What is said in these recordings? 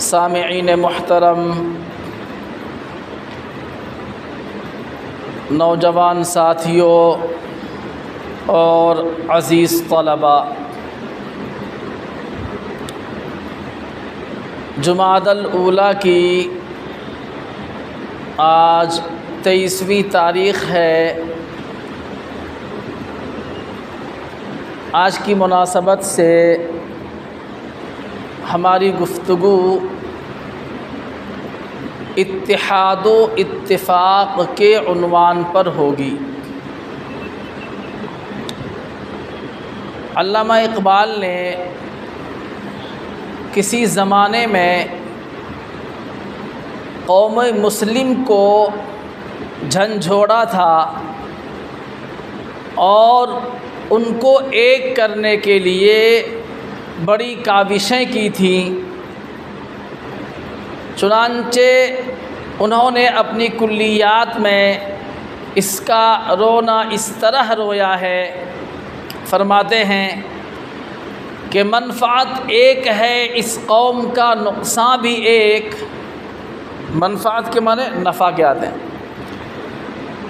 سامعین محترم، نوجوان ساتھیوں اور عزیز طلباء، جمادی الاولیٰ کی آج 23ویں تاریخ ہے۔ آج کی مناسبت سے ہماری گفتگو اتحاد و اتفاق کے عنوان پر ہوگی۔ علامہ اقبال نے کسی زمانے میں قوم مسلم کو جھنجھوڑا تھا اور ان کو ایک کرنے کے لیے بڑی کاوشیں کی تھیں، چنانچہ انہوں نے اپنی کلیات میں اس کا رونا اس طرح رویا ہے۔ فرماتے ہیں کہ منفعت ایک ہے اس قوم کا نقصان بھی ایک۔ منفعت کے معنی نفع کے آتے ہیں۔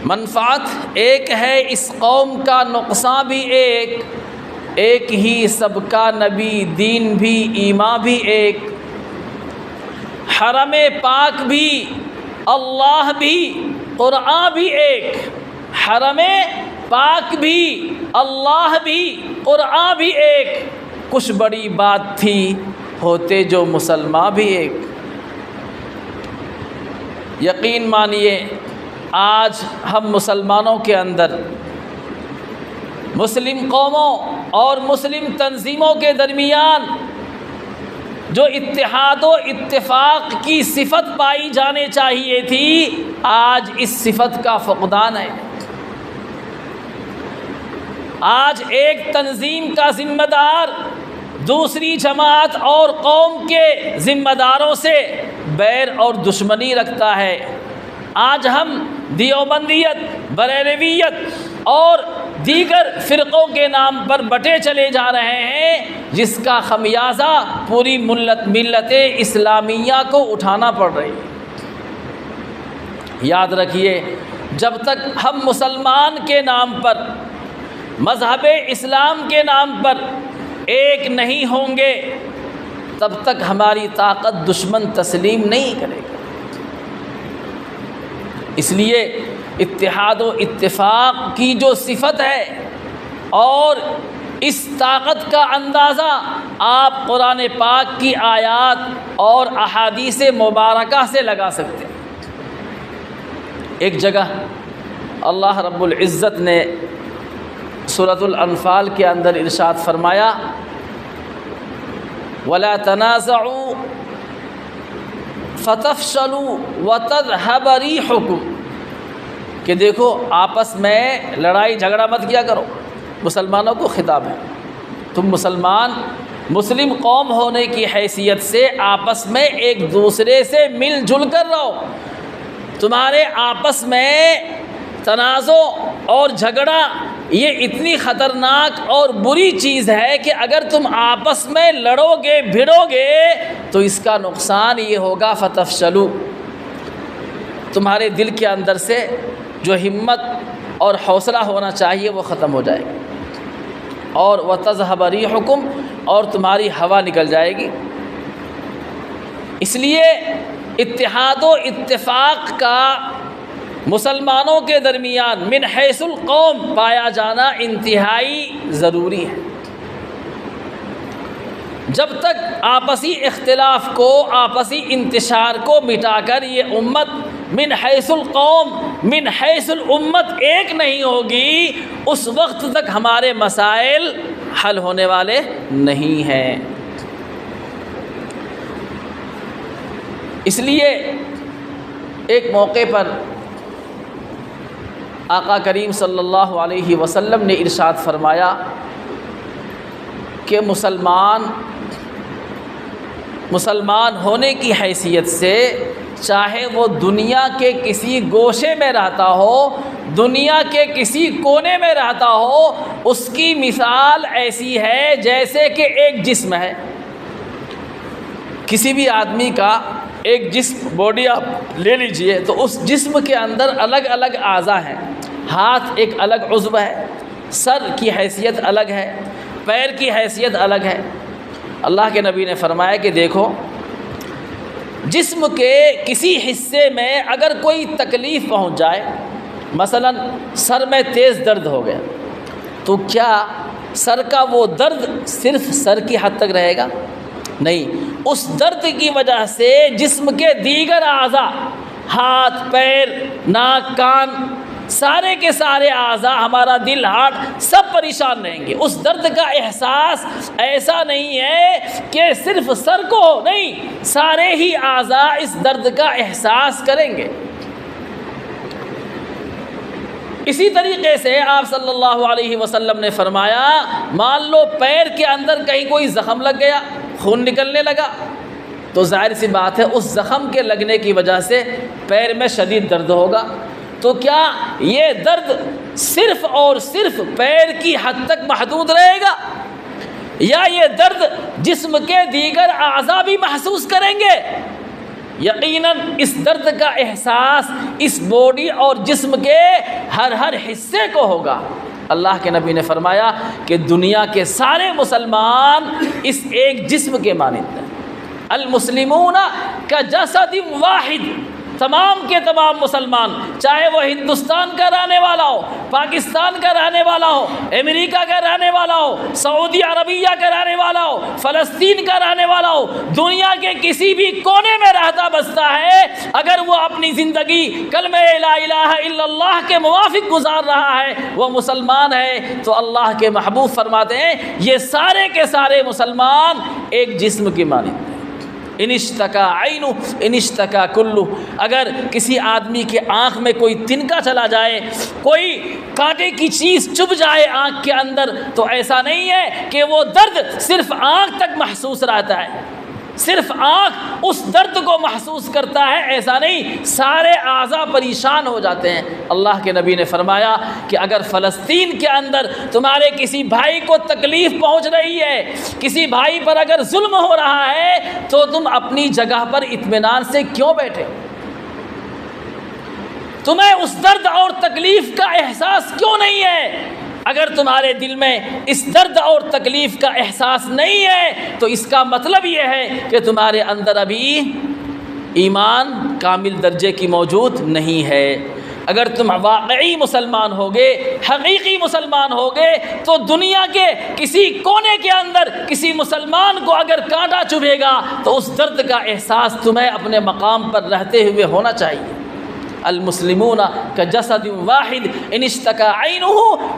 منفعت ایک ہے اس قوم کا نقصان بھی ایک ہی سب کا نبی، دین بھی، ایمان بھی ایک۔ حرم پاک بھی، اللہ بھی، قرآن بھی ایک۔ حرم پاک بھی، اللہ بھی، قرآن بھی ایک۔ کچھ بڑی بات تھی ہوتے جو مسلمان بھی ایک۔ یقین مانیے آج ہم مسلمانوں کے اندر مسلم قوموں اور مسلم تنظیموں کے درمیان جو اتحاد و اتفاق کی صفت پائی جانے چاہیے تھی، آج اس صفت کا فقدان ہے۔ آج ایک تنظیم کا ذمہ دار دوسری جماعت اور قوم کے ذمہ داروں سے بیر اور دشمنی رکھتا ہے۔ آج ہم دیوبندیت، بریلویت اور دیگر فرقوں کے نام پر بٹے چلے جا رہے ہیں، جس کا خمیازہ پوری ملت اسلامیہ کو اٹھانا پڑ رہی ہے۔ یاد رکھیے، جب تک ہم مسلمان کے نام پر، مذہب اسلام کے نام پر ایک نہیں ہوں گے، تب تک ہماری طاقت دشمن تسلیم نہیں کرے گا۔ اس لیے اتحاد و اتفاق کی جو صفت ہے اور اس طاقت کا اندازہ آپ قرآن پاک کی آیات اور احادیث مبارکہ سے لگا سکتے ہیں۔ ایک جگہ اللہ رب العزت نے سورۃ الانفال کے اندر ارشاد فرمایا، وَلَا تَنَازَعُوا فَتَفْشَلُوا وَتَذْهَبَ رِيحُكُمْ، کہ دیکھو آپس میں لڑائی جھگڑا مت کیا کرو۔ مسلمانوں کو خطاب ہے، تم مسلم قوم ہونے کی حیثیت سے آپس میں ایک دوسرے سے مل جل کر رہو۔ تمہارے آپس میں تنازع اور جھگڑا یہ اتنی خطرناک اور بری چیز ہے کہ اگر تم آپس میں لڑو گے، بھڑو گے، تو اس کا نقصان یہ ہوگا فتفشلوا، تمہارے دل کے اندر سے جو ہمت اور حوصلہ ہونا چاہیے وہ ختم ہو جائے گا، اور وتذهب ريحكم، اور تمہاری ہوا نکل جائے گی۔ اس لیے اتحاد و اتفاق کا مسلمانوں کے درمیان من حیث القوم پایا جانا انتہائی ضروری ہے۔ جب تک آپسی اختلاف کو، آپسی انتشار کو مٹا کر یہ امت من حیث القوم، من حیث الامت ایک نہیں ہوگی، اس وقت تک ہمارے مسائل حل ہونے والے نہیں ہیں۔ اس لیے ایک موقع پر آقا کریم صلی اللہ علیہ وسلم نے ارشاد فرمایا کہ مسلمان ہونے کی حیثیت سے چاہے وہ دنیا کے کسی گوشے میں رہتا ہو، دنیا کے کسی کونے میں رہتا ہو، اس کی مثال ایسی ہے جیسے کہ ایک جسم ہے کسی بھی آدمی کا ایک جسم باڈی آپ لے لیجئے تو اس جسم کے اندر الگ الگ اعضاء ہیں. ہاتھ ایک الگ عضو ہے، سر کی حیثیت الگ ہے، پیر کی حیثیت الگ ہے. اللہ کے نبی نے فرمایا کہ دیکھو، جسم کے کسی حصے میں اگر کوئی تکلیف پہنچ جائے، مثلا سر میں تیز درد ہو گیا، تو کیا سر کا وہ درد صرف سر کی حد تک رہے گا؟ نہیں، اس درد کی وجہ سے جسم کے دیگر اعضاء، ہاتھ، پیر، ناک، کان، سارے کے سارے اعضاء، ہمارا دل، ہارٹ، سب پریشان رہیں گے. اس درد کا احساس ایسا نہیں ہے کہ صرف سر کو، نہیں، سارے ہی اعضاء اس درد کا احساس کریں گے. اسی طریقے سے آپ صلی اللہ علیہ وسلم نے فرمایا، مان لو پیر کے اندر کہیں کوئی زخم لگ گیا، خون نکلنے لگا، تو ظاہر سی بات ہے اس زخم کے لگنے کی وجہ سے پیر میں شدید درد ہوگا. تو کیا یہ درد صرف اور صرف پیر کی حد تک محدود رہے گا، یا یہ درد جسم کے دیگر اعضاء بھی محسوس کریں گے؟ یقیناً اس درد کا احساس اس باڈی اور جسم کے ہر حصے کو ہوگا. اللہ کے نبی نے فرمایا کہ دنیا کے سارے مسلمان اس ایک جسم کے مانند ہیں. المسلمون کجسد واحد، تمام کے تمام مسلمان، چاہے وہ ہندوستان کا رہنے والا ہو، پاکستان کا رہنے والا ہو، امریکہ کا رہنے والا ہو، سعودی عربیہ کا رہنے والا ہو، فلسطین کا رہنے والا ہو، دنیا کے کسی بھی کونے میں رہتا بستا ہے، اگر وہ اپنی زندگی کلمہ لا الہ الا اللہ کے موافق گزار رہا ہے، وہ مسلمان ہے. تو اللہ کے محبوب فرماتے ہیں یہ سارے کے سارے مسلمان ایک جسم کی مانند ہیں. ان اشتکا عینو ان اشتکا کلو، اگر کسی آدمی کے آنکھ میں کوئی تنکا چلا جائے، کوئی کانٹے کی چیز چبھ جائے آنکھ کے اندر، تو ایسا نہیں ہے کہ وہ درد صرف آنکھ تک محسوس رہتا ہے، صرف آنکھ اس درد کو محسوس کرتا ہے، ایسا نہیں، سارے اعضاء پریشان ہو جاتے ہیں. اللہ کے نبی نے فرمایا کہ اگر فلسطین کے اندر تمہارے کسی بھائی کو تکلیف پہنچ رہی ہے، کسی بھائی پر اگر ظلم ہو رہا ہے، تو تم اپنی جگہ پر اطمینان سے کیوں بیٹھے؟ تمہیں اس درد اور تکلیف کا احساس کیوں نہیں ہے؟ اگر تمہارے دل میں اس درد اور تکلیف کا احساس نہیں ہے تو اس کا مطلب یہ ہے کہ تمہارے اندر ابھی ایمان کامل درجے کی موجود نہیں ہے. اگر تم واقعی مسلمان ہوگے، حقیقی مسلمان ہوگے، تو دنیا کے کسی کونے کے اندر کسی مسلمان کو اگر کانٹا چبھے گا تو اس درد کا احساس تمہیں اپنے مقام پر رہتے ہوئے ہونا چاہیے. المسلمون کجسد واحد ان اشتکا عینہ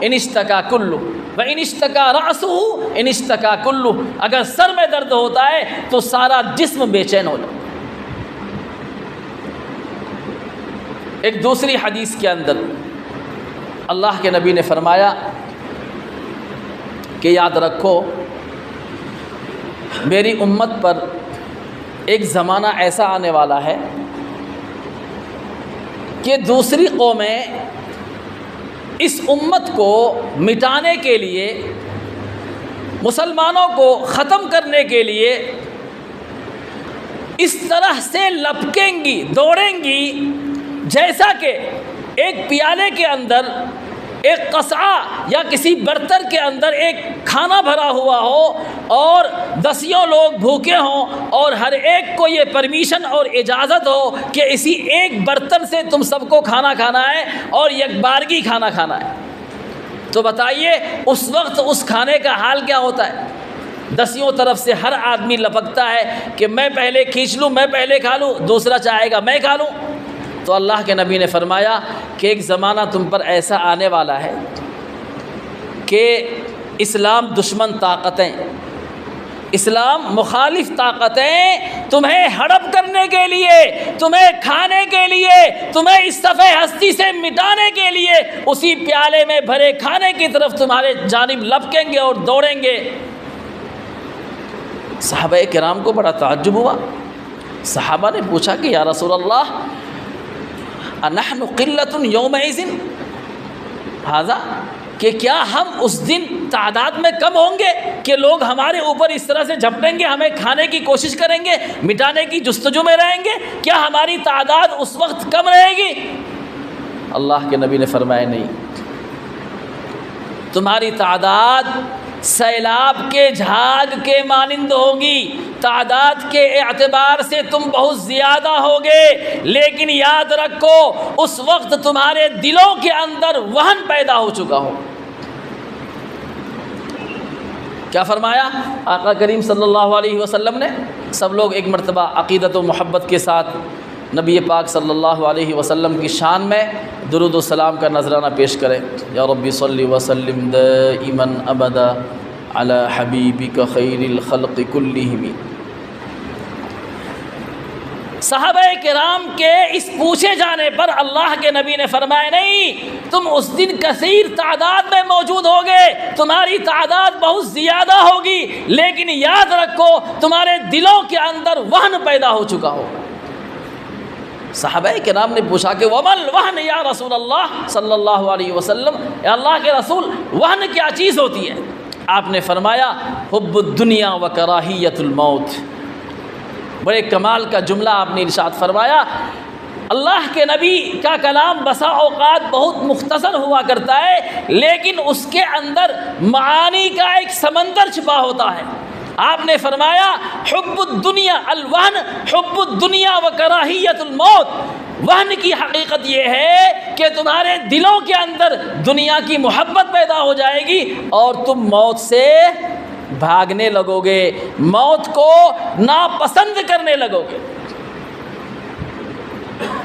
ان اشتکا کلہ وان اشتکا رأسہ ان اشتکا کلہ، اگر سر میں درد ہوتا ہے تو سارا جسم بے چین ہو جاتا. ایک دوسری حدیث کے اندر اللہ کے نبی نے فرمایا کہ یاد رکھو میری امت پر ایک زمانہ ایسا آنے والا ہے کہ دوسری قومیں اس امت کو مٹانے کے لیے، مسلمانوں کو ختم کرنے کے لیے اس طرح سے لپکیں گی، دوڑیں گی، جیسا کہ ایک پیالے کے اندر، ایک قصعہ یا کسی برتن کے اندر ایک کھانا بھرا ہوا ہو اور 10 لوگ بھوکے ہوں اور ہر ایک کو یہ پرمیشن اور اجازت ہو کہ اسی ایک برتن سے تم سب کو کھانا کھانا ہے اور یک بارگی کھانا کھانا ہے. تو بتائیے اس وقت اس کھانے کا حال کیا ہوتا ہے؟ 10 طرف سے ہر آدمی لپکتا ہے کہ میں پہلے کھینچ لوں، میں پہلے کھا لوں، دوسرا چاہے گا میں کھا لوں. تو اللہ کے نبی نے فرمایا کہ ایک زمانہ تم پر ایسا آنے والا ہے کہ اسلام دشمن طاقتیں، اسلام مخالف طاقتیں تمہیں ہڑپ کرنے کے لیے، تمہیں کھانے کے لیے، تمہیں اس صفحے ہستی سے مٹانے کے لیے اسی پیالے میں بھرے کھانے کی طرف تمہارے جانب لپکیں گے اور دوڑیں گے. صحابہ کرام کو بڑا تعجب ہوا. صحابہ نے پوچھا کہ یا رسول اللہ انحن قلۃ یومئذ ھذا، کہ کیا ہم اس دن تعداد میں کم ہوں گے کہ لوگ ہمارے اوپر اس طرح سے جھپٹیں گے, ہمیں کھانے کی کوشش کریں گے, مٹانے کی جستجو میں رہیں گے؟ کیا ہماری تعداد اس وقت کم رہے گی؟ اللہ کے نبی نے فرمایا نہیں, تمہاری تعداد سیلاب کے جھاگ کے مانند ہوگی, تعداد کے اعتبار سے تم بہت زیادہ ہوگے, لیکن یاد رکھو اس وقت تمہارے دلوں کے اندر وہن پیدا ہو چکا ہو. کیا فرمایا آقا کریم صلی اللہ علیہ وسلم نے؟ سب لوگ ایک مرتبہ عقیدت و محبت کے ساتھ نبی پاک صلی اللہ علیہ وسلم کی شان میں درود و سلام کا نذرانہ پیش کریں. یا ربی صلی وسلم دائما ابدا علی حبیبک خیر الخلق کلہم. صحابہ کرام کے اس پوچھے جانے پر اللہ کے نبی نے فرمایا نہیں, تم اس دن کثیر تعداد میں موجود ہوگے, تمہاری تعداد بہت زیادہ ہوگی, لیکن یاد رکھو تمہارے دلوں کے اندر وہن پیدا ہو چکا ہوگا. صحابہ کرام نے پوچھا کہ ومل وہن یا رسول اللہ صلی اللہ علیہ وسلم, اے اللہ کے رسول وہن کیا چیز ہوتی ہے؟ آپ نے فرمایا حب الدنیا و کراہیت الموت. بڑے کمال کا جملہ آپ نے ارشاد فرمایا. اللہ کے نبی کا کلام بسا اوقات بہت مختصر ہوا کرتا ہے, لیکن اس کے اندر معانی کا ایک سمندر چھپا ہوتا ہے. آپ نے فرمایا حب الدنیا الوہن, حب الدنیا و کراہیت الموت. وہن کی حقیقت یہ ہے کہ تمہارے دلوں کے اندر دنیا کی محبت پیدا ہو جائے گی اور تم موت سے بھاگنے لگو گے, موت کو ناپسند کرنے لگو گے.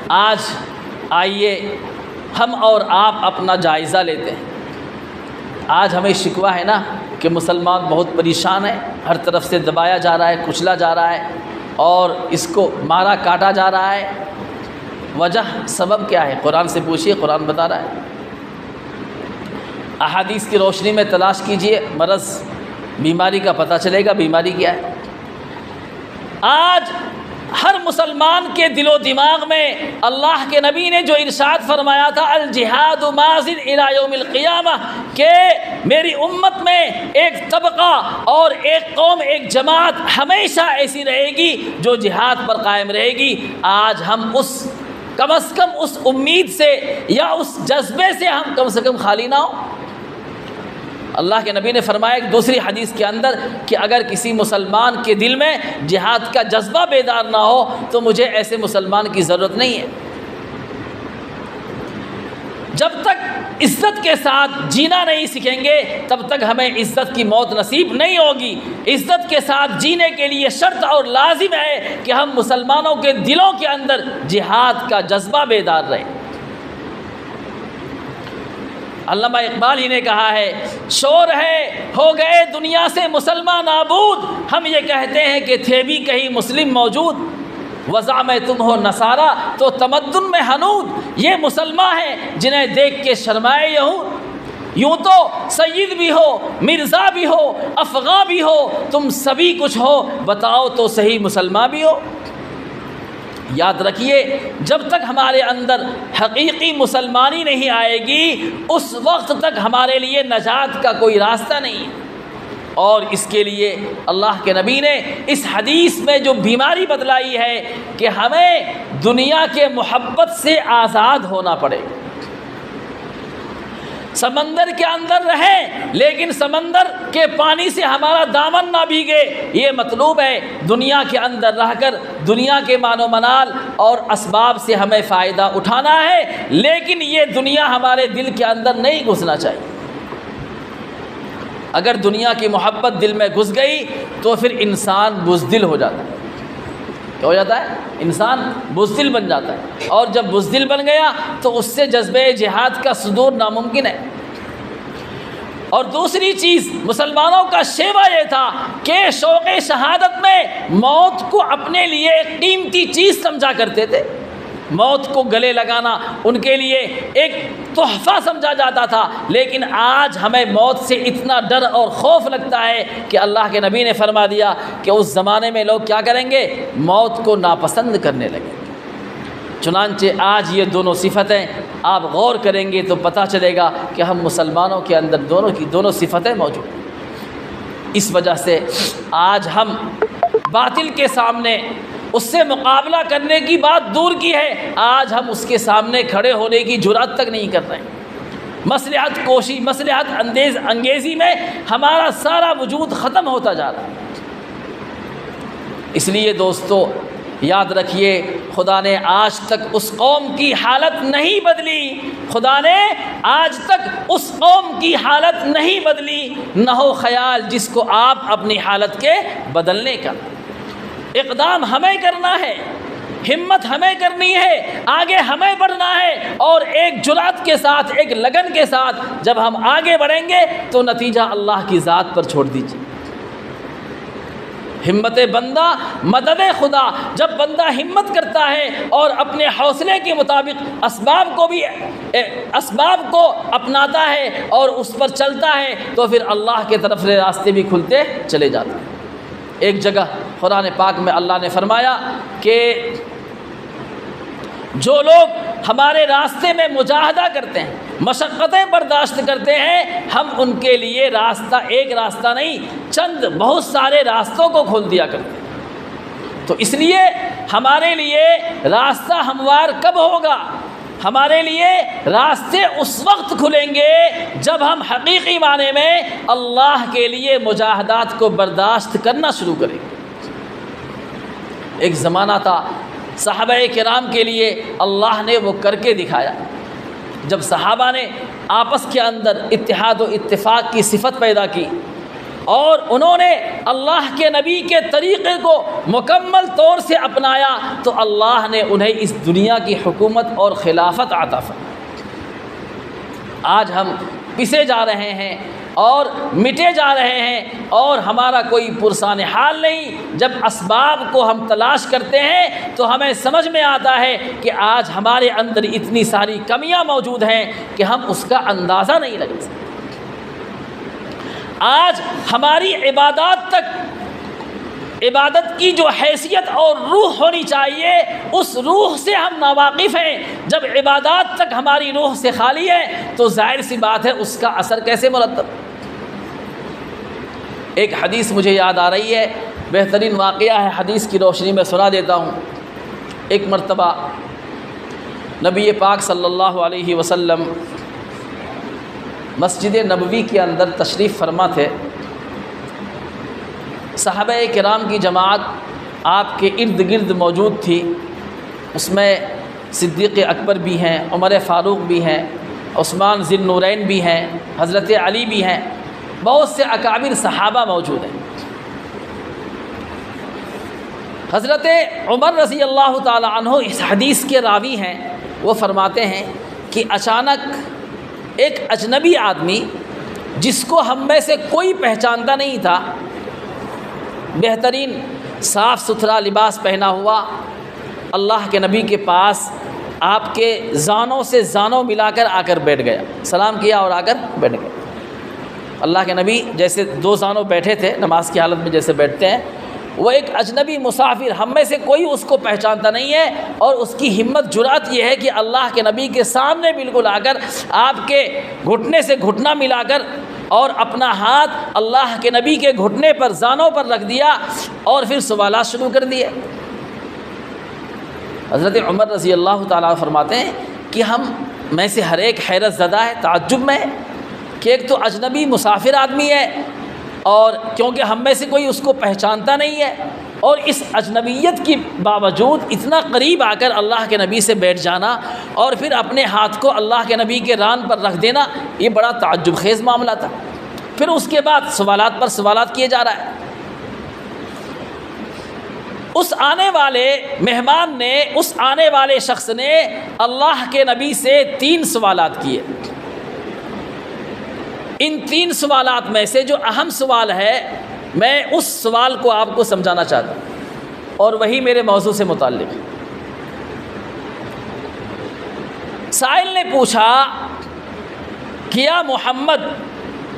آج آئیے ہم اور آپ اپنا جائزہ لیتے ہیں. آج ہمیں شکوہ ہے نا کہ مسلمان بہت پریشان ہے, ہر طرف سے دبایا جا رہا ہے, کچلا جا رہا ہے اور اس کو مارا کاٹا جا رہا ہے. وجہ سبب کیا ہے؟ قرآن سے پوچھیے, قرآن بتا رہا ہے. احادیث کی روشنی میں تلاش کیجئے, مرض بیماری کا پتہ چلے گا بیماری کیا ہے. آج ہر مسلمان کے دل و دماغ میں اللہ کے نبی نے جو ارشاد فرمایا تھا الجہاد ماضٍ الی یوم القیامہ, کہ میری امت میں ایک طبقہ اور ایک قوم, ایک جماعت ہمیشہ ایسی رہے گی جو جہاد پر قائم رہے گی. آج ہم کم از کم اس امید سے یا اس جذبے سے ہم کم سے کم خالی نہ ہوں. اللہ کے نبی نے فرمایا ایک دوسری حدیث کے اندر کہ اگر کسی مسلمان کے دل میں جہاد کا جذبہ بیدار نہ ہو تو مجھے ایسے مسلمان کی ضرورت نہیں ہے. جب تک عزت کے ساتھ جینا نہیں سیکھیں گے تب تک ہمیں عزت کی موت نصیب نہیں ہوگی. عزت کے ساتھ جینے کے لیے شرط اور لازم ہے کہ ہم مسلمانوں کے دلوں کے اندر جہاد کا جذبہ بیدار رہے. علامہ اقبال ہی نے کہا ہے شور ہے ہو گئے دنیا سے مسلمان نابود, ہم یہ کہتے ہیں کہ تھے بھی کہیں مسلم موجود. وضع میں تم ہو نصارہ تو تمدن میں حنود, یہ مسلمان ہیں جنہیں دیکھ کے شرمائے یہود. یوں تو سید بھی ہو, مرزا بھی ہو, افغاں بھی ہو, تم سبھی کچھ ہو, بتاؤ تو صحیح مسلمان بھی ہو. یاد رکھیے جب تک ہمارے اندر حقیقی مسلمانی نہیں آئے گی اس وقت تک ہمارے لیے نجات کا کوئی راستہ نہیں ہے. اور اس کے لیے اللہ کے نبی نے اس حدیث میں جو بیماری بتلائی ہے کہ ہمیں دنیا کے محبت سے آزاد ہونا پڑے. سمندر کے اندر رہیں لیکن سمندر کے پانی سے ہمارا دامن نہ بھیگے, یہ مطلوب ہے. دنیا کے اندر رہ کر دنیا کے مان و منال اور اسباب سے ہمیں فائدہ اٹھانا ہے, لیکن یہ دنیا ہمارے دل کے اندر نہیں گھسنا چاہیے. اگر دنیا کی محبت دل میں گھس گئی تو پھر انسان بزدل ہو جاتا ہے. کیا ہو جاتا ہے؟ انسان بزدل بن جاتا ہے, اور جب بزدل بن گیا تو اس سے جذبہ جہاد کا صدور ناممکن ہے. اور دوسری چیز مسلمانوں کا شیوا یہ تھا کہ شوق شہادت میں موت کو اپنے لیے ایک قیمتی چیز سمجھا کرتے تھے. موت کو گلے لگانا ان کے لیے ایک تحفہ سمجھا جاتا تھا. لیکن آج ہمیں موت سے اتنا ڈر اور خوف لگتا ہے کہ اللہ کے نبی نے فرما دیا کہ اس زمانے میں لوگ کیا کریں گے؟ موت کو ناپسند کرنے لگیں. چنانچہ آج یہ دونوں صفتیں آپ غور کریں گے تو پتہ چلے گا کہ ہم مسلمانوں کے اندر دونوں صفتیں موجود ہیں۔ اس وجہ سے آج ہم باطل کے سامنے اس سے مقابلہ کرنے کی بات دور کی ہے، آج ہم اس کے سامنے کھڑے ہونے کی جرأت تک نہیں کر رہے ہیں۔ مصلحت انگیزی میں ہمارا سارا وجود ختم ہوتا جا رہا ہے۔ اس لیے دوستو یاد رکھیے، خدا نے آج تک اس قوم کی حالت نہیں بدلی، خدا نے آج تک اس قوم کی حالت نہیں بدلی۔ نہ ہو خیال جس کو آپ اپنی حالت کے بدلنے کا۔ اقدام ہمیں کرنا ہے، ہمت ہمیں کرنی ہے، آگے ہمیں بڑھنا ہے، اور ایک جرأت کے ساتھ، ایک لگن کے ساتھ جب ہم آگے بڑھیں گے تو نتیجہ اللہ کی ذات پر چھوڑ دیجیے۔ ہمت بندہ مدد خدا، جب بندہ ہمت کرتا ہے اور اپنے حوصلے کے مطابق اسباب کو اپناتا ہے اور اس پر چلتا ہے تو پھر اللہ کے طرف سے راستے بھی کھلتے چلے جاتے ہیں۔ ایک جگہ قرآن پاک میں اللہ نے فرمایا کہ جو لوگ ہمارے راستے میں مجاہدہ کرتے ہیں، مشقتیں برداشت کرتے ہیں، ہم ان کے لیے ایک راستہ نہیں، بہت سارے راستوں کو کھول دیا کرتے ہیں۔ تو اس لیے ہمارے لیے راستہ ہموار کب ہوگا؟ ہمارے لیے راستے اس وقت کھلیں گے جب ہم حقیقی معنی میں اللہ کے لیے مجاہدات کو برداشت کرنا شروع کریں گے۔ ایک زمانہ تھا صحابہ کرام کے لیے اللہ نے وہ کر کے دکھایا، جب صحابہ نے آپس کے اندر اتحاد و اتفاق کی صفت پیدا کی اور انہوں نے اللہ کے نبی کے طریقے کو مکمل طور سے اپنایا تو اللہ نے انہیں اس دنیا کی حکومت اور خلافت عطا فرمائی۔ آج ہم پسے جا رہے ہیں اور مٹے جا رہے ہیں اور ہمارا کوئی پرسان حال نہیں۔ جب اسباب کو ہم تلاش کرتے ہیں تو ہمیں سمجھ میں آتا ہے کہ آج ہمارے اندر اتنی ساری کمیاں موجود ہیں کہ ہم اس کا اندازہ نہیں لگا سکتے۔ آج ہماری عبادت کی جو حیثیت اور روح ہونی چاہیے اس روح سے ہم ناواقف ہیں۔ جب عبادات تک ہماری روح سے خالی ہے تو ظاہر سی بات ہے اس کا اثر کیسے مرتب۔ ایک حدیث مجھے یاد آ رہی ہے، بہترین واقعہ ہے، حدیث کی روشنی میں سنا دیتا ہوں۔ ایک مرتبہ نبی پاک صلی اللہ علیہ وسلم مسجد نبوی کے اندر تشریف فرما تھے۔ صحابہ کرام کی جماعت آپ کے ارد گرد موجود تھی، اس میں صدیق اکبر بھی ہیں، عمر فاروق بھی ہیں، عثمان ذی النورین بھی ہیں، حضرت علی بھی ہیں، بہت سے اکابر صحابہ موجود ہیں۔ حضرت عمر رضی اللہ تعالی عنہ اس حدیث کے راوی ہیں، وہ فرماتے ہیں کہ اچانک ایک اجنبی آدمی جس کو ہم میں سے کوئی پہچانتا نہیں تھا، بہترین صاف ستھرا لباس پہنا ہوا، اللہ کے نبی کے پاس آپ کے زانوں سے زانوں ملا کر آ کر بیٹھ گیا، سلام کیا اور آ کر بیٹھ گیا۔ اللہ کے نبی جیسے دو زانوں بیٹھے تھے نماز کی حالت میں جیسے بیٹھتے ہیں، وہ ایک اجنبی مسافر، ہم میں سے کوئی اس کو پہچانتا نہیں ہے، اور اس کی ہمت جرأت یہ ہے کہ اللہ کے نبی کے سامنے بالکل آ کر آپ کے گھٹنے سے گھٹنا ملا کر اور اپنا ہاتھ اللہ کے نبی کے گھٹنے پر زانوں پر رکھ دیا اور پھر سوالات شروع کر دیے۔ حضرت عمر رضی اللہ تعالیٰ فرماتے ہیں کہ ہم میں سے ہر ایک حیرت زدہ ہے، تعجب میں ہے کہ ایک تو اجنبی مسافر آدمی ہے، اور کیونکہ ہم میں سے کوئی اس کو پہچانتا نہیں ہے، اور اس اجنبیت کی باوجود اتنا قریب آ کر اللہ کے نبی سے بیٹھ جانا اور پھر اپنے ہاتھ کو اللہ کے نبی کے ران پر رکھ دینا، یہ بڑا تعجب خیز معاملہ تھا۔ پھر اس کے بعد سوالات پر سوالات کیے جا رہا ہے۔ اس آنے والے مہمان نے، اس آنے والے شخص نے اللہ کے نبی سے 3 سوالات کیے۔ ان 3 سوالات میں سے جو اہم سوال ہے، میں اس سوال کو آپ کو سمجھانا چاہتا ہوں اور وہی میرے موضوع سے متعلق ہے۔ سائل نے پوچھا کہ یا محمد،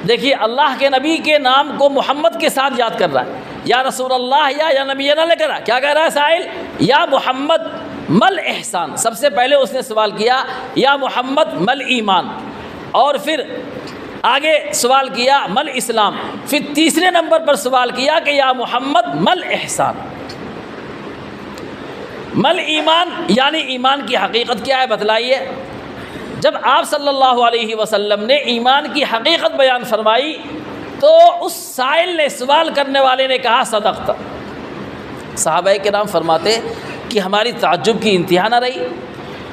دیکھیے اللہ کے نبی کے نام کو محمد کے ساتھ یاد کر رہا ہے، یا رسول اللہ یا نبی نہ لے کر رہا، کیا کہہ رہا ہے سائل؟ یا محمد، مل احسان، سب سے پہلے اس نے سوال کیا یا محمد مل ایمان، اور پھر آگے سوال کیا مل اسلام، پھر تیسرے نمبر پر سوال کیا کہ یا محمد مل احسان۔ مل ایمان یعنی ایمان کی حقیقت کیا ہے بتلائیے۔ جب آپ صلی اللہ علیہ وسلم نے ایمان کی حقیقت بیان فرمائی تو اس سائل نے، سوال کرنے والے نے کہا صدقت۔ صحابہ کرام فرماتے کہ ہماری تعجب کی انتہا نہ رہی،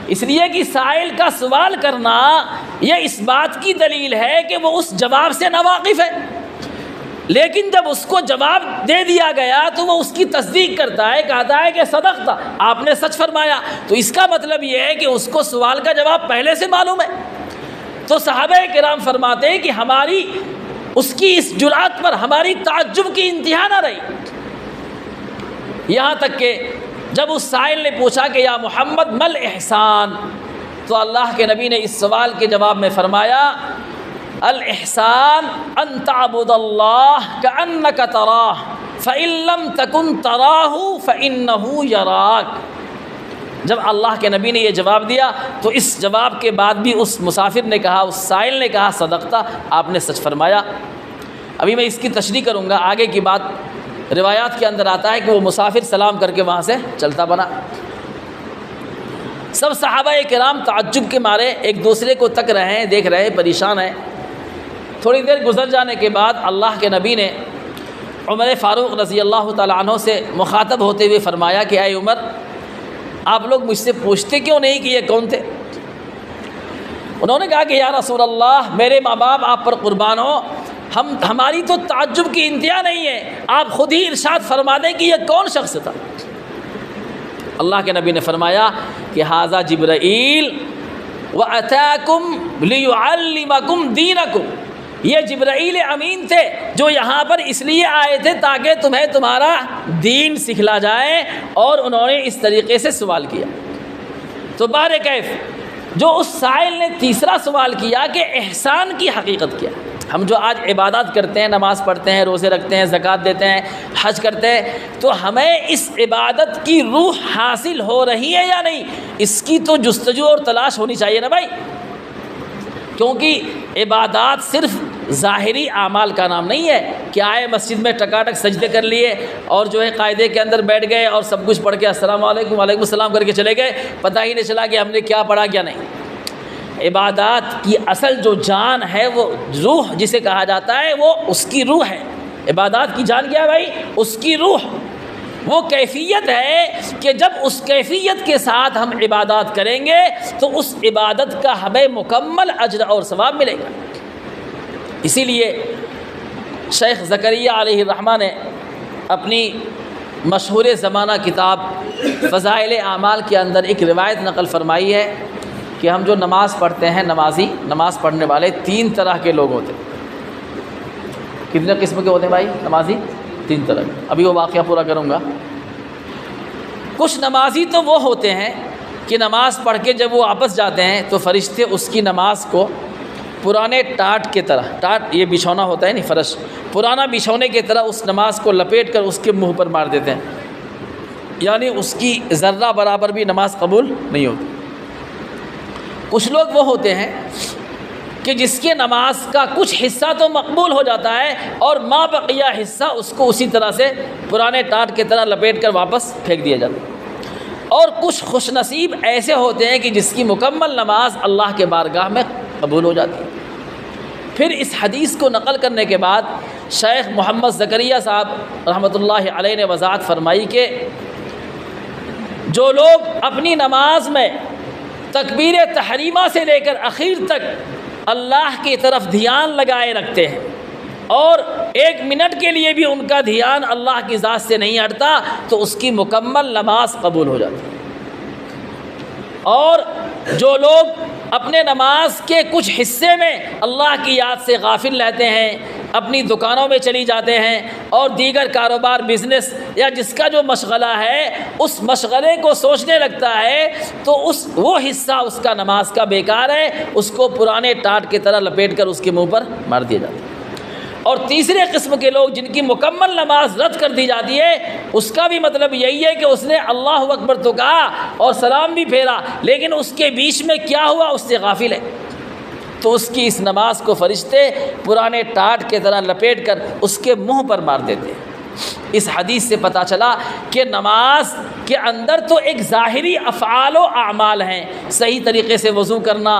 اس لیے کہ سائل کا سوال کرنا یہ اس بات کی دلیل ہے کہ وہ اس جواب سے ناواقف ہے، لیکن جب اس کو جواب دے دیا گیا تو وہ اس کی تصدیق کرتا ہے، کہتا ہے کہ صدقت، آپ نے سچ فرمایا۔ تو اس کا مطلب یہ ہے کہ اس کو سوال کا جواب پہلے سے معلوم ہے۔ تو صحابہ کرام فرماتے ہیں کہ ہماری اس کی اس جرأت پر ہماری تعجب کی انتہا نہ رہی، یہاں تک کہ جب اس سائل نے پوچھا کہ یا محمد مل احسان، تو اللہ کے نبی نے اس سوال کے جواب میں فرمایا الاحسان ان تعبد اللہ کأنک تراہ فإن لم تکن تراہ فإنہ یراک۔ جب اللہ کے نبی نے یہ جواب دیا تو اس جواب کے بعد بھی اس مسافر نے کہا، اس سائل نے کہا صدقت، آپ نے سچ فرمایا۔ ابھی میں اس کی تشریح کروں گا، آگے کی بات روایات کے اندر آتا ہے کہ وہ مسافر سلام کر کے وہاں سے چلتا بنا۔ سب صحابہ کرام تعجب کے مارے ایک دوسرے کو تک رہے ہیں، دیکھ رہے ہیں، پریشان ہیں۔ تھوڑی دیر گزر جانے کے بعد اللہ کے نبی نے عمر فاروق رضی اللہ تعالیٰ عنہ سے مخاطب ہوتے ہوئے فرمایا کہ اے عمر، آپ لوگ مجھ سے پوچھتے کیوں نہیں کہ یہ کون تھے؟ انہوں نے کہا کہ یا رسول اللہ، میرے ماں باپ آپ پر قربان ہو، ہماری تو تعجب کی انتہا نہیں ہے، آپ خود ہی ارشاد فرما دیں کہ یہ کون شخص تھا۔ اللہ کے نبی نے فرمایا کہ ھذا جبرائیل وَأَتَاكُمْ لِيُعَلِّمَكُمْ دِينَكُمْ، یہ جبرائیل امین تھے جو یہاں پر اس لیے آئے تھے تاکہ تمہیں تمہارا دین سکھلا جائے، اور انہوں نے اس طریقے سے سوال کیا۔ تو بہرکیف جو اس سائل نے تیسرا سوال کیا کہ احسان کی حقیقت کیا، ہم جو آج عبادات کرتے ہیں، نماز پڑھتے ہیں، روزے رکھتے ہیں، زکوٰۃ دیتے ہیں، حج کرتے ہیں، تو ہمیں اس عبادت کی روح حاصل ہو رہی ہے یا نہیں، اس کی تو جستجو اور تلاش ہونی چاہیے نا بھائی، کیونکہ عبادات صرف ظاہری اعمال کا نام نہیں ہے کہ آئے مسجد میں ٹکاٹک سجدے کر لیے اور جو ہے قاعدے کے اندر بیٹھ گئے اور سب کچھ پڑھ کے السلام علیکم وعلیکم السلام کر کے چلے گئے، پتہ ہی نہیں چلا کہ ہم نے کیا پڑھا کیا نہیں۔ عبادات کی اصل جو جان ہے، وہ روح جسے کہا جاتا ہے، وہ اس کی روح ہے۔ عبادات کی جان کیا ہے بھائی؟ اس کی روح، وہ کیفیت ہے کہ جب اس کیفیت کے ساتھ ہم عبادات کریں گے تو اس عبادت کا ہمیں مکمل اجر اور ثواب ملے گا۔ اسی لیے شیخ زکریا علیہ الرحمہ نے اپنی مشہور زمانہ کتاب فضائل اعمال کے اندر ایک روایت نقل فرمائی ہے کہ ہم جو نماز پڑھتے ہیں، نماز پڑھنے والے 3 طرح کے لوگ ہوتے ہیں۔ کتنے قسم کے ہوتے ہیں بھائی نمازی؟ 3 طرح کے۔ ابھی وہ واقعہ پورا کروں گا۔ کچھ نمازی تو وہ ہوتے ہیں کہ نماز پڑھ کے جب وہ واپس جاتے ہیں تو فرشتے اس کی نماز کو پرانے ٹاٹ کے طرح، ٹاٹ یہ بچھونا ہوتا ہے نہیں، فرش، پرانا بچھونے کی طرح اس نماز کو لپیٹ کر اس کے منہ پر مار دیتے ہیں، یعنی اس کی ذرہ برابر بھی نماز قبول نہیں ہوتی۔ کچھ لوگ وہ ہوتے ہیں کہ جس کے نماز کا کچھ حصہ تو مقبول ہو جاتا ہے اور ما بقیہ حصہ اس کو اسی طرح سے پرانے ٹاٹ کی طرح لپیٹ کر واپس پھینک دیا جاتا ہے۔ اور کچھ خوش نصیب ایسے ہوتے ہیں کہ جس کی مکمل نماز اللہ کے بارگاہ میں قبول ہو جاتی ہے۔ پھر اس حدیث کو نقل کرنے کے بعد شیخ محمد زکریا صاحب رحمۃ اللہ علیہ نے وضاحت فرمائی کہ جو لوگ اپنی نماز میں تکبیر تحریمہ سے لے کر اخیر تک اللہ کی طرف دھیان لگائے رکھتے ہیں اور 1 منٹ کے لیے بھی ان کا دھیان اللہ کی ذات سے نہیں ہٹتا تو اس کی مکمل نماز قبول ہو جاتی ہے۔ اور جو لوگ اپنے نماز کے کچھ حصے میں اللہ کی یاد سے غافل رہتے ہیں، اپنی دکانوں میں چلی جاتے ہیں اور دیگر کاروبار، بزنس یا جس کا جو مشغلہ ہے اس مشغلے کو سوچنے لگتا ہے تو وہ حصہ اس کا نماز کا بیکار ہے، اس کو پرانے ٹاٹ کی طرح لپیٹ کر اس کے منہ پر مار دیا جاتا ہے۔ اور تیسرے قسم کے لوگ جن کی مکمل نماز رد کر دی جاتی ہے، اس کا بھی مطلب یہی ہے کہ اس نے اللہ اکبر تو کہا اور سلام بھی پھیرا، لیکن اس کے بیچ میں کیا ہوا اس سے غافل ہے، تو اس کی اس نماز کو فرشتے پرانے ٹاٹ کے طرح لپیٹ کر اس کے منہ پر مار دیتے ہیں۔ اس حدیث سے پتہ چلا کہ نماز کے اندر تو ایک ظاہری افعال و اعمال ہیں، صحیح طریقے سے وضو کرنا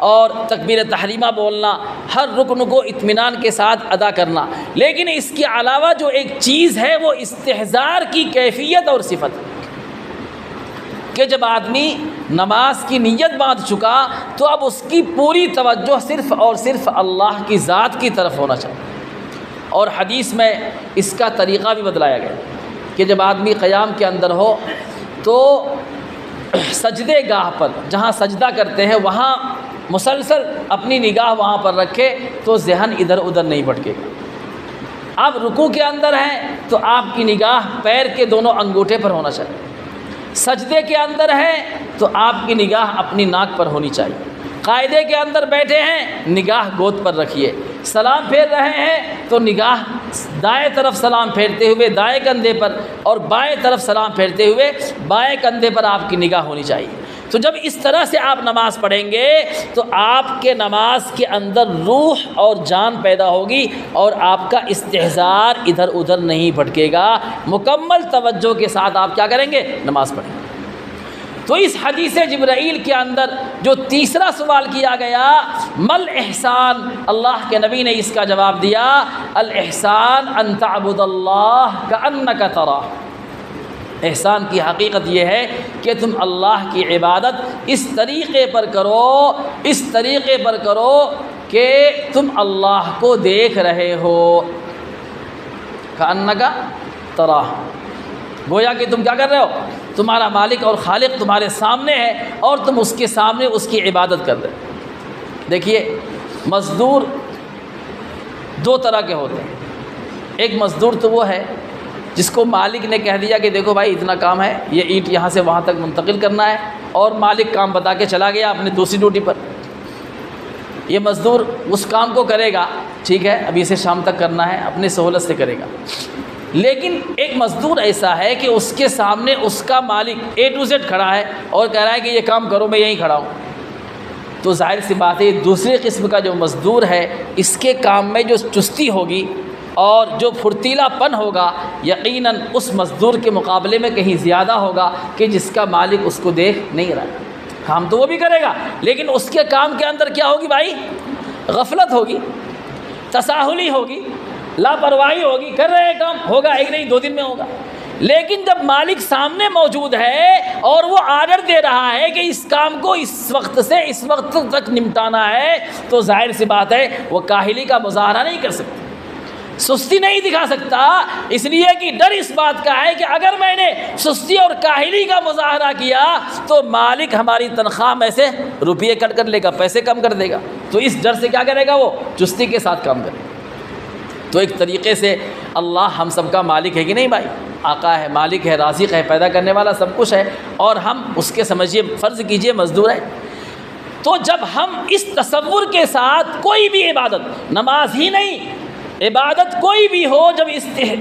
اور تکبیر تحریمہ بولنا، ہر رکن کو اطمینان کے ساتھ ادا کرنا، لیکن اس کے علاوہ جو ایک چیز ہے وہ استحضار کی کیفیت اور صفت، کہ جب آدمی نماز کی نیت باندھ چکا تو اب اس کی پوری توجہ صرف اور صرف اللہ کی ذات کی طرف ہونا چاہیے۔ اور حدیث میں اس کا طریقہ بھی بتلایا گیا کہ جب آدمی قیام کے اندر ہو تو سجدے گاہ پر جہاں سجدہ کرتے ہیں وہاں مسلسل اپنی نگاہ وہاں پر رکھے تو ذہن ادھر ادھر نہیں بھٹکے گا۔ آپ رکوع کے اندر ہیں تو آپ کی نگاہ پیر کے دونوں انگوٹھے پر ہونا چاہیے، سجدے کے اندر ہے تو آپ کی نگاہ اپنی ناک پر ہونی چاہیے، قاعدے کے اندر بیٹھے ہیں نگاہ گود پر رکھیے، سلام پھیر رہے ہیں تو نگاہ دائیں طرف سلام پھیرتے ہوئے دائیں کندھے پر اور بائیں طرف سلام پھیرتے ہوئے بائیں کندھے پر آپ کی نگاہ ہونی چاہیے۔ تو جب اس طرح سے آپ نماز پڑھیں گے تو آپ کے نماز کے اندر روح اور جان پیدا ہوگی اور آپ کا استحضار ادھر ادھر نہیں بھٹکے گا، مکمل توجہ کے ساتھ آپ کیا کریں گے؟ نماز پڑھیں گے۔ تو اس حدیث جبرائیل کے اندر جو تیسرا سوال کیا گیا مل احسان، اللہ کے نبی نے اس کا جواب دیا الاحسان ان تعبد اللہ کأنک تراہ، احسان کی حقیقت یہ ہے کہ تم اللہ کی عبادت اس طریقے پر کرو کہ تم اللہ کو دیکھ رہے ہو، کأنک تراہ، گویا کہ تم کیا کر رہے ہو؟ تمہارا مالک اور خالق تمہارے سامنے ہے اور تم اس کے سامنے اس کی عبادت کر رہے ہو۔ دیکھیے مزدور دو طرح کے ہوتے ہیں، ایک مزدور تو وہ ہے جس کو مالک نے کہہ دیا کہ دیکھو بھائی اتنا کام ہے، یہ اینٹ یہاں سے وہاں تک منتقل کرنا ہے، اور مالک کام بتا کے چلا گیا اپنی دوسری ڈیوٹی پر، یہ مزدور اس کام کو کرے گا، ٹھیک ہے ابھی اسے شام تک کرنا ہے، اپنی سہولت سے کرے گا۔ لیکن ایک مزدور ایسا ہے کہ اس کے سامنے اس کا مالک A to Z کھڑا ہے اور کہہ رہا ہے کہ یہ کام کرو، میں یہیں کھڑا ہوں، تو ظاہر سی بات ہے دوسرے قسم کا جو مزدور ہے اس کے کام میں جو چستی ہوگی اور جو پھرتیلا پن ہوگا یقیناً اس مزدور کے مقابلے میں کہیں زیادہ ہوگا کہ جس کا مالک اس کو دیکھ نہیں رہا ہے۔ کام تو وہ بھی کرے گا لیکن اس کے کام کے اندر کیا ہوگی بھائی؟ غفلت ہوگی، تساہلی ہوگی، لاپرواہی ہوگی، کر رہے ہیں کام، ہوگا ایک نہیں 2 دن میں ہوگا۔ لیکن جب مالک سامنے موجود ہے اور وہ آرڈر دے رہا ہے کہ اس کام کو اس وقت سے اس وقت تک نمٹانا ہے تو ظاہر سی بات ہے وہ کاہلی کا مظاہرہ نہیں کر سکتا، سستی نہیں دکھا سکتا، اس لیے کہ ڈر اس بات کا ہے کہ اگر میں نے سستی اور کاہلی کا مظاہرہ کیا تو مالک ہماری تنخواہ میں سے روپیے کٹ کر لے گا، پیسے کم کر دے گا، تو اس ڈر سے کیا کرے گا؟ وہ چستی کے ساتھ کام کرے گا۔ تو ایک طریقے سے اللہ ہم سب کا مالک ہے کہ نہیں بھائی؟ آقا ہے، مالک ہے، رازق ہے، پیدا کرنے والا سب کچھ ہے، اور ہم اس کے سمجھیے فرض کیجئے مزدور ہے۔ تو جب ہم اس تصور کے ساتھ کوئی بھی عبادت، نماز ہی نہیں عبادت کوئی بھی ہو، جب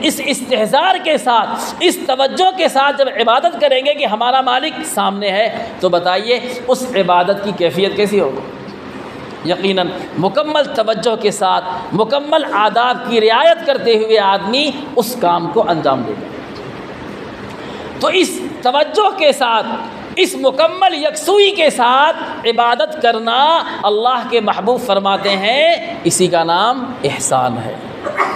اس استحضار کے ساتھ اس توجہ کے ساتھ جب عبادت کریں گے کہ ہمارا مالک سامنے ہے تو بتائیے اس عبادت کی کیفیت کیسی ہوگی؟ یقیناً مکمل توجہ کے ساتھ مکمل آداب کی رعایت کرتے ہوئے آدمی اس کام کو انجام دے گا۔ تو اس توجہ کے ساتھ اس مکمل یکسوئی کے ساتھ عبادت کرنا اللہ کے محبوب فرماتے ہیں اسی کا نام احسان ہے۔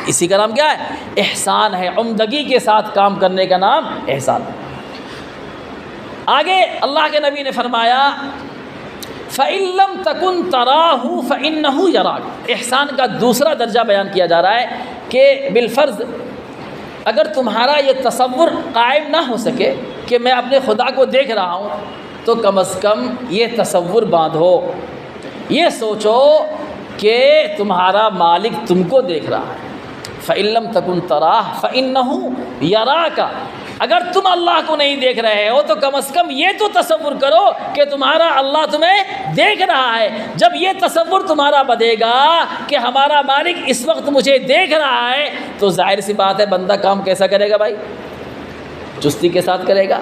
اسی کا نام کیا ہے؟ احسان ہے۔ عمدگی کے ساتھ کام کرنے کا نام احسان ہے۔ آگے اللہ کے نبی نے فرمایا فَإِن لَّمْ تَكُن تَرَاهُ فَإِنَّهُ يَرَاكَ۔ احسان کا دوسرا درجہ بیان کیا جا رہا ہے کہ بالفرض اگر تمہارا یہ تصور قائم نہ ہو سکے کہ میں اپنے خدا کو دیکھ رہا ہوں تو کم از کم یہ تصور باندھو، یہ سوچو کہ تمہارا مالک تم کو دیکھ رہا ہے۔ فَإِن لَّمْ تَكُن تَرَاهُ فَإِنَّهُ يَرَاكَ۔ اگر تم اللہ کو نہیں دیکھ رہے ہو تو کم از کم یہ تو تصور کرو کہ تمہارا اللہ تمہیں دیکھ رہا ہے۔ جب یہ تصور تمہارا بدے گا کہ ہمارا مالک اس وقت مجھے دیکھ رہا ہے، تو ظاہر سی بات ہے بندہ کام کیسا کرے گا بھائی؟ چستی کے ساتھ کرے گا،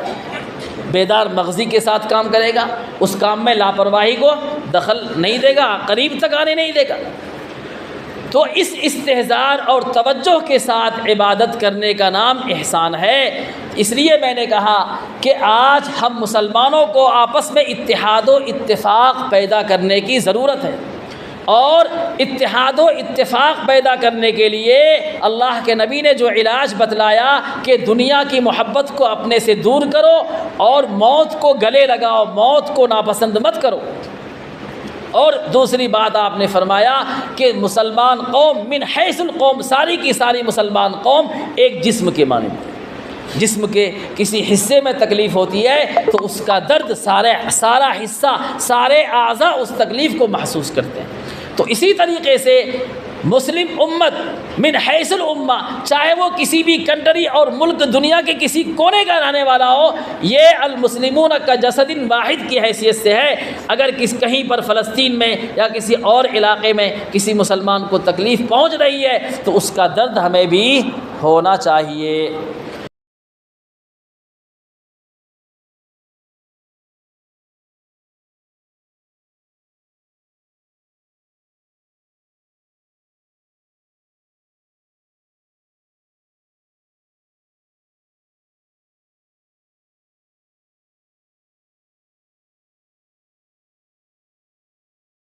بیدار مغزی کے ساتھ کام کرے گا، اس کام میں لاپرواہی کو دخل نہیں دے گا، قریب تک آنے نہیں دے گا۔ تو اس استحضار اور توجہ کے ساتھ عبادت کرنے کا نام احسان ہے۔ اس لیے میں نے کہا کہ آج ہم مسلمانوں کو آپس میں اتحاد و اتفاق پیدا کرنے کی ضرورت ہے، اور اتحاد و اتفاق پیدا کرنے کے لیے اللہ کے نبی نے جو علاج بتلایا کہ دنیا کی محبت کو اپنے سے دور کرو اور موت کو گلے لگاؤ، موت کو ناپسند مت کرو۔ اور دوسری بات آپ نے فرمایا کہ مسلمان قوم من حیث القوم، ساری کی ساری مسلمان قوم ایک جسم کے مانند، جسم کے کسی حصے میں تکلیف ہوتی ہے تو اس کا درد سارا حصہ، سارے اعضاء اس تکلیف کو محسوس کرتے ہیں۔ تو اسی طریقے سے مسلم امت من حیث الامہ، چاہے وہ کسی بھی کنٹری اور ملک دنیا کے کسی کونے کا رہنے والا ہو، یہ المسلمون کا جسد واحد کی حیثیت سے ہے۔ اگر کہیں پر فلسطین میں یا کسی اور علاقے میں کسی مسلمان کو تکلیف پہنچ رہی ہے تو اس کا درد ہمیں بھی ہونا چاہیے۔